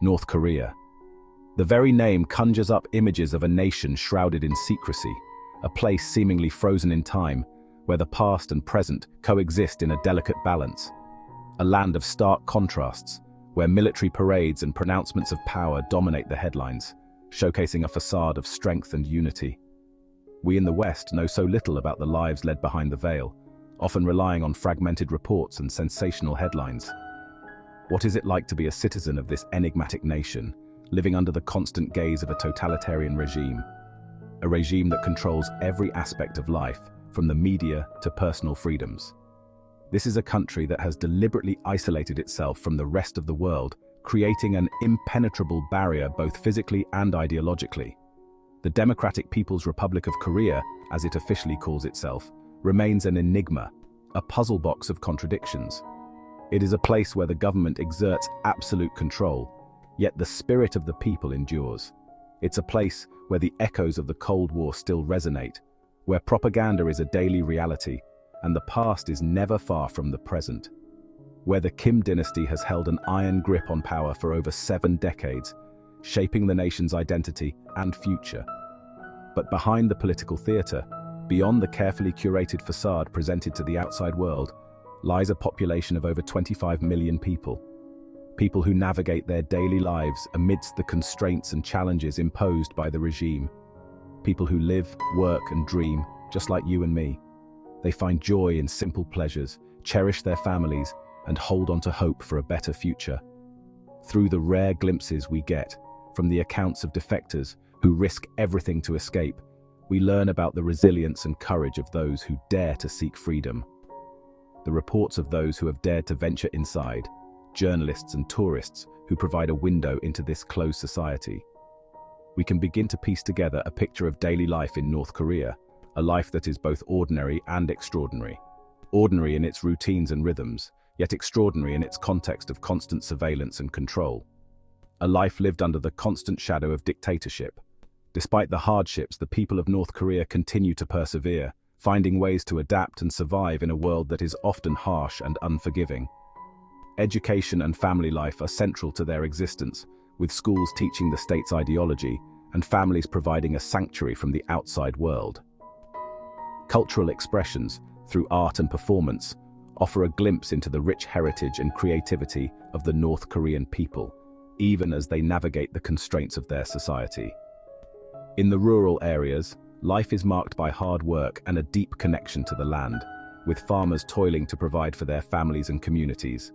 North Korea. The very name conjures up images of a nation shrouded in secrecy, a place seemingly frozen in time, where the past and present coexist in a delicate balance. A land of stark contrasts, where military parades and pronouncements of power dominate the headlines, showcasing a facade of strength and unity. We in the West know so little about the lives led behind the veil, often relying on fragmented reports and sensational headlines. What is it like to be a citizen of this enigmatic nation, living under the constant gaze of a totalitarian regime? A regime that controls every aspect of life, from the media to personal freedoms. This is a country that has deliberately isolated itself from the rest of the world, creating an impenetrable barrier both physically and ideologically. The Democratic People's Republic of Korea, as it officially calls itself, remains an enigma, a puzzle box of contradictions. It is a place where the government exerts absolute control, yet the spirit of the people endures. It's a place where the echoes of the Cold War still resonate, where propaganda is a daily reality, and the past is never far from the present. Where the Kim dynasty has held an iron grip on power for over 7 decades, shaping the nation's identity and future. But behind the political theater, beyond the carefully curated facade presented to the outside world, lies a population of over 25 million people. People who navigate their daily lives amidst the constraints and challenges imposed by the regime. People who live, work, and dream, just like you and me. They find joy in simple pleasures, cherish their families, and hold on to hope for a better future. Through the rare glimpses we get from the accounts of defectors who risk everything to escape, we learn about the resilience and courage of those who dare to seek freedom. The reports of those who have dared to venture inside, journalists and tourists who provide a window into this closed society. We can begin to piece together a picture of daily life in North Korea, a life that is both ordinary and extraordinary. Ordinary in its routines and rhythms, yet extraordinary in its context of constant surveillance and control. A life lived under the constant shadow of dictatorship. Despite the hardships, the people of North Korea continue to persevere, finding ways to adapt and survive in a world that is often harsh and unforgiving. Education and family life are central to their existence, with schools teaching the state's ideology and families providing a sanctuary from the outside world. Cultural expressions, through art and performance, offer a glimpse into the rich heritage and creativity of the North Korean people, even as they navigate the constraints of their society. In the rural areas, life is marked by hard work and a deep connection to the land, with farmers toiling to provide for their families and communities.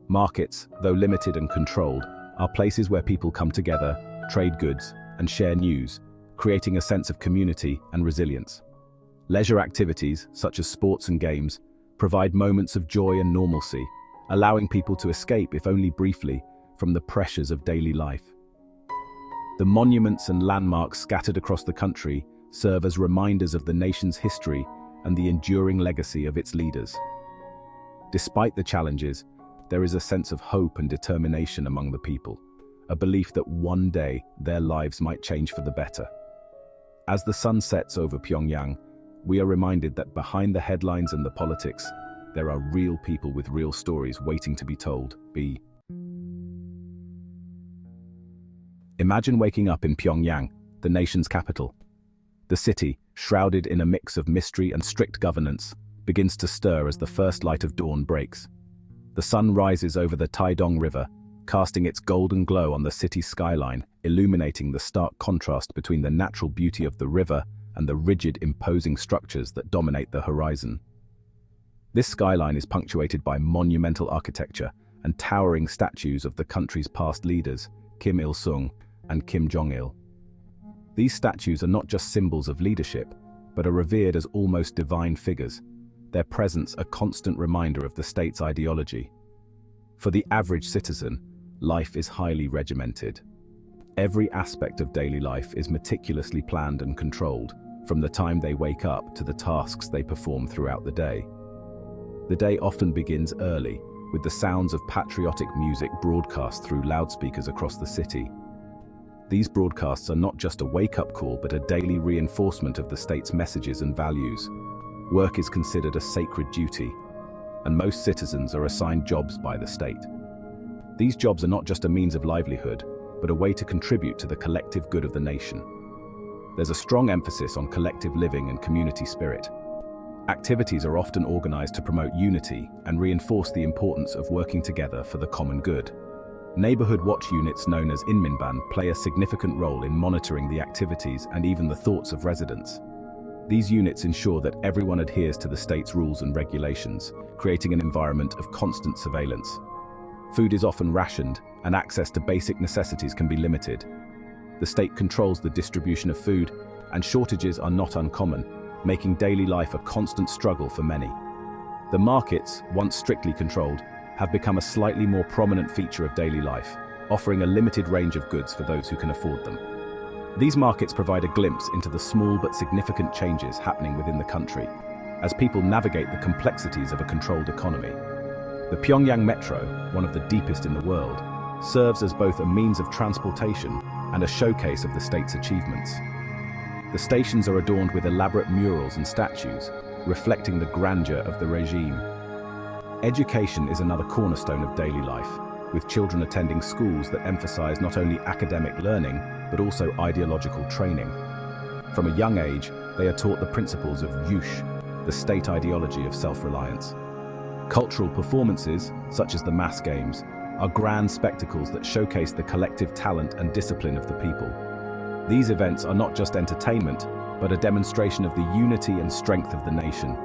Markets, though limited and controlled, are places where people come together, trade goods, and share news, creating a sense of community and resilience. Leisure activities, such as sports and games, provide moments of joy and normalcy, allowing people to escape, if only briefly, from the pressures of daily life. The monuments and landmarks scattered across the country serve as reminders of the nation's history and the enduring legacy of its leaders. Despite the challenges, there is a sense of hope and determination among the people, a belief that one day their lives might change for the better. As the sun sets over Pyongyang, we are reminded that behind the headlines and the politics, there are real people with real stories waiting to be told. Imagine waking up in Pyongyang, the nation's capital. The city, shrouded in a mix of mystery and strict governance, begins to stir as the first light of dawn breaks. The sun rises over the Taedong River, casting its golden glow on the city's skyline, illuminating the stark contrast between the natural beauty of the river and the rigid, imposing structures that dominate the horizon. This skyline is punctuated by monumental architecture and towering statues of the country's past leaders, Kim Il-sung and Kim Jong-il. These statues are not just symbols of leadership, but are revered as almost divine figures, their presence a constant reminder of the state's ideology. For the average citizen, life is highly regimented. Every aspect of daily life is meticulously planned and controlled, from the time they wake up to the tasks they perform throughout the day. The day often begins early, with the sounds of patriotic music broadcast through loudspeakers across the city. These broadcasts are not just a wake-up call, but a daily reinforcement of the state's messages and values. Work is considered a sacred duty, and most citizens are assigned jobs by the state. These jobs are not just a means of livelihood, but a way to contribute to the collective good of the nation. There's a strong emphasis on collective living and community spirit. Activities are often organized to promote unity and reinforce the importance of working together for the common good. Neighborhood watch units known as inminban play a significant role in monitoring the activities and even the thoughts of residents. These units ensure that everyone adheres to the state's rules and regulations, creating an environment of constant surveillance. Food is often rationed, and access to basic necessities can be limited. The state controls the distribution of food, and shortages are not uncommon, making daily life a constant struggle for many. The markets, once strictly controlled, have become a slightly more prominent feature of daily life, offering a limited range of goods for those who can afford them. These markets provide a glimpse into the small but significant changes happening within the country, as people navigate the complexities of a controlled economy. The Pyongyang Metro, one of the deepest in the world, serves as both a means of transportation and a showcase of the state's achievements. The stations are adorned with elaborate murals and statues, reflecting the grandeur of the regime. Education is another cornerstone of daily life, with children attending schools that emphasize not only academic learning, but also ideological training. From a young age, they are taught the principles of yush, the state ideology of self-reliance. Cultural performances, such as the mass games, are grand spectacles that showcase the collective talent and discipline of the people. These events are not just entertainment, but a demonstration of the unity and strength of the nation.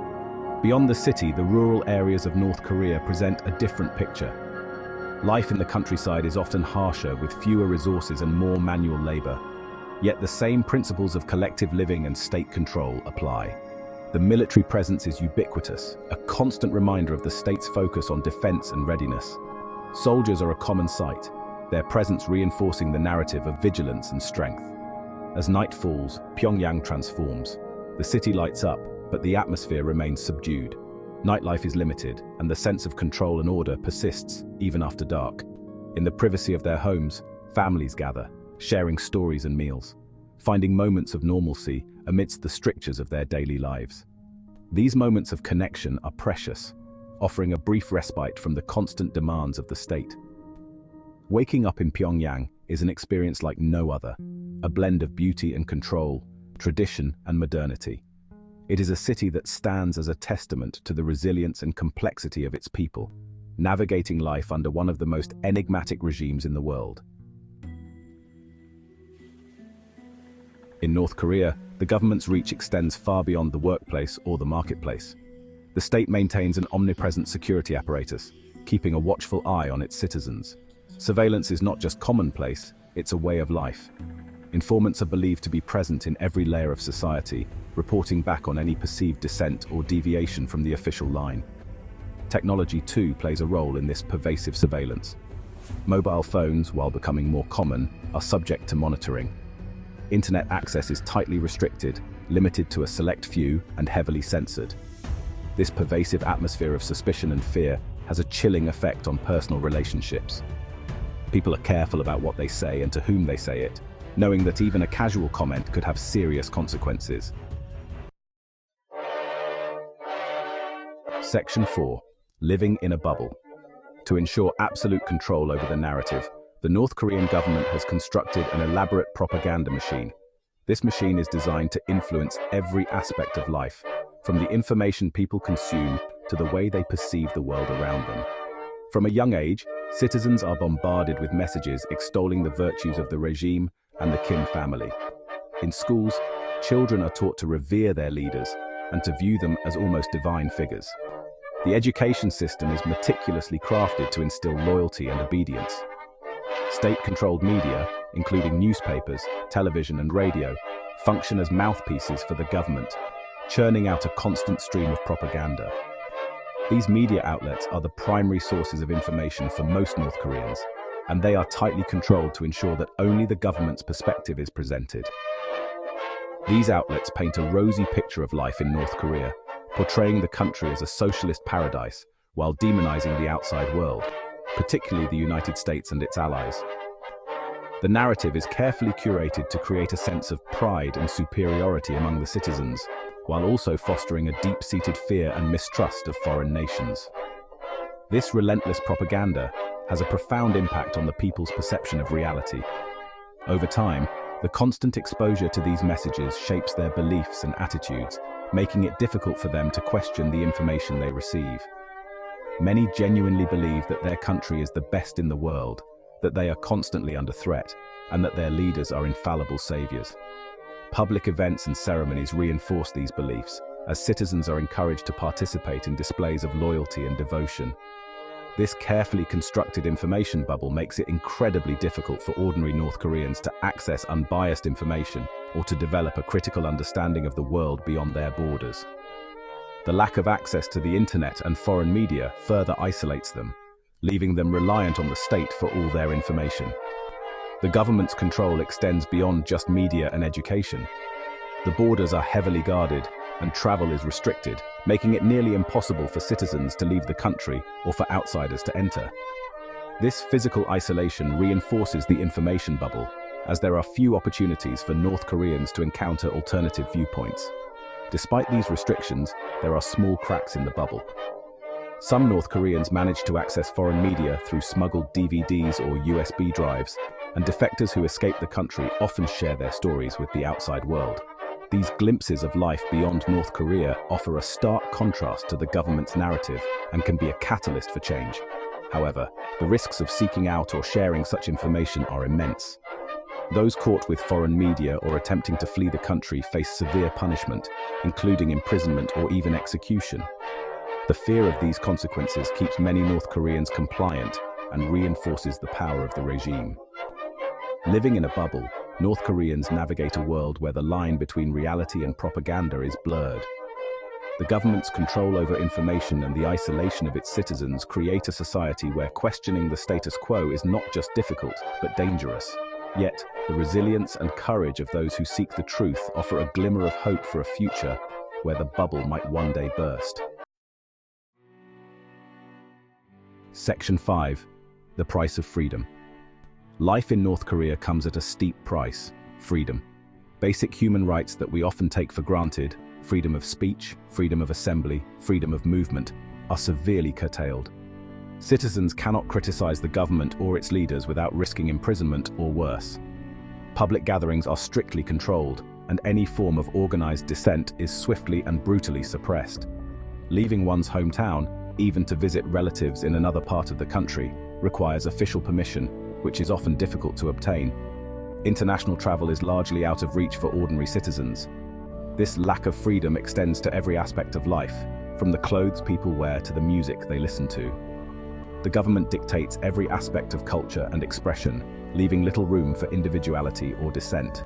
Beyond the city, the rural areas of North Korea present a different picture. Life in the countryside is often harsher, with fewer resources and more manual labor. Yet the same principles of collective living and state control apply. The military presence is ubiquitous, a constant reminder of the state's focus on defense and readiness. Soldiers are a common sight, their presence reinforcing the narrative of vigilance and strength. As night falls, Pyongyang transforms. The city lights up, but the atmosphere remains subdued. Nightlife is limited, and the sense of control and order persists even after dark. In the privacy of their homes, families gather, sharing stories and meals, finding moments of normalcy amidst the strictures of their daily lives. These moments of connection are precious, offering a brief respite from the constant demands of the state. Waking up in Pyongyang is an experience like no other, a blend of beauty and control, tradition and modernity. It is a city that stands as a testament to the resilience and complexity of its people, navigating life under one of the most enigmatic regimes in the world. In North Korea, the government's reach extends far beyond the workplace or the marketplace. The state maintains an omnipresent security apparatus, keeping a watchful eye on its citizens. Surveillance is not just commonplace, it's a way of life. Informants are believed to be present in every layer of society, reporting back on any perceived dissent or deviation from the official line. Technology, too, plays a role in this pervasive surveillance. Mobile phones, while becoming more common, are subject to monitoring. Internet access is tightly restricted, limited to a select few, and heavily censored. This pervasive atmosphere of suspicion and fear has a chilling effect on personal relationships. People are careful about what they say and to whom they say it, knowing that even a casual comment could have serious consequences. Section 4. Living in a bubble. To ensure absolute control over the narrative, the North Korean government has constructed an elaborate propaganda machine. This machine is designed to influence every aspect of life, from the information people consume to the way they perceive the world around them. From a young age, citizens are bombarded with messages extolling the virtues of the regime and the Kim family. In schools, children are taught to revere their leaders and to view them as almost divine figures. The education system is meticulously crafted to instill loyalty and obedience. State-controlled media, including newspapers, television and radio, function as mouthpieces for the government, churning out a constant stream of propaganda. These media outlets are the primary sources of information for most North Koreans, and they are tightly controlled to ensure that only the government's perspective is presented. These outlets paint a rosy picture of life in North Korea, portraying the country as a socialist paradise while demonizing the outside world, particularly the United States and its allies. The narrative is carefully curated to create a sense of pride and superiority among the citizens, while also fostering a deep-seated fear and mistrust of foreign nations. This relentless propaganda, has a profound impact on the people's perception of reality. Over time, the constant exposure to these messages shapes their beliefs and attitudes, making it difficult for them to question the information they receive. Many genuinely believe that their country is the best in the world, that they are constantly under threat, and that their leaders are infallible saviors. Public events and ceremonies reinforce these beliefs, as citizens are encouraged to participate in displays of loyalty and devotion. This carefully constructed information bubble makes it incredibly difficult for ordinary North Koreans to access unbiased information or to develop a critical understanding of the world beyond their borders. The lack of access to the internet and foreign media further isolates them, leaving them reliant on the state for all their information. The government's control extends beyond just media and education. The borders are heavily guarded, and travel is restricted, making it nearly impossible for citizens to leave the country or for outsiders to enter. This physical isolation reinforces the information bubble, as there are few opportunities for North Koreans to encounter alternative viewpoints. Despite these restrictions, there are small cracks in the bubble. Some North Koreans manage to access foreign media through smuggled DVDs or USB drives, and defectors who escape the country often share their stories with the outside world. These glimpses of life beyond North Korea offer a stark contrast to the government's narrative and can be a catalyst for change. However, the risks of seeking out or sharing such information are immense. Those caught with foreign media or attempting to flee the country face severe punishment, including imprisonment or even execution. The fear of these consequences keeps many North Koreans compliant and reinforces the power of the regime. Living in a bubble, North Koreans navigate a world where the line between reality and propaganda is blurred. The government's control over information and the isolation of its citizens create a society where questioning the status quo is not just difficult, but dangerous. Yet, the resilience and courage of those who seek the truth offer a glimmer of hope for a future where the bubble might one day burst. Section 5. The price of freedom. Life in North Korea comes at a steep price: freedom. Basic human rights that we often take for granted, freedom of speech, freedom of assembly, freedom of movement, are severely curtailed. Citizens cannot criticize the government or its leaders without risking imprisonment or worse. Public gatherings are strictly controlled, and any form of organized dissent is swiftly and brutally suppressed. Leaving one's hometown, even to visit relatives in another part of the country, requires official permission, which is often difficult to obtain. International travel is largely out of reach for ordinary citizens. This lack of freedom extends to every aspect of life, from the clothes people wear to the music they listen to. The government dictates every aspect of culture and expression, leaving little room for individuality or dissent.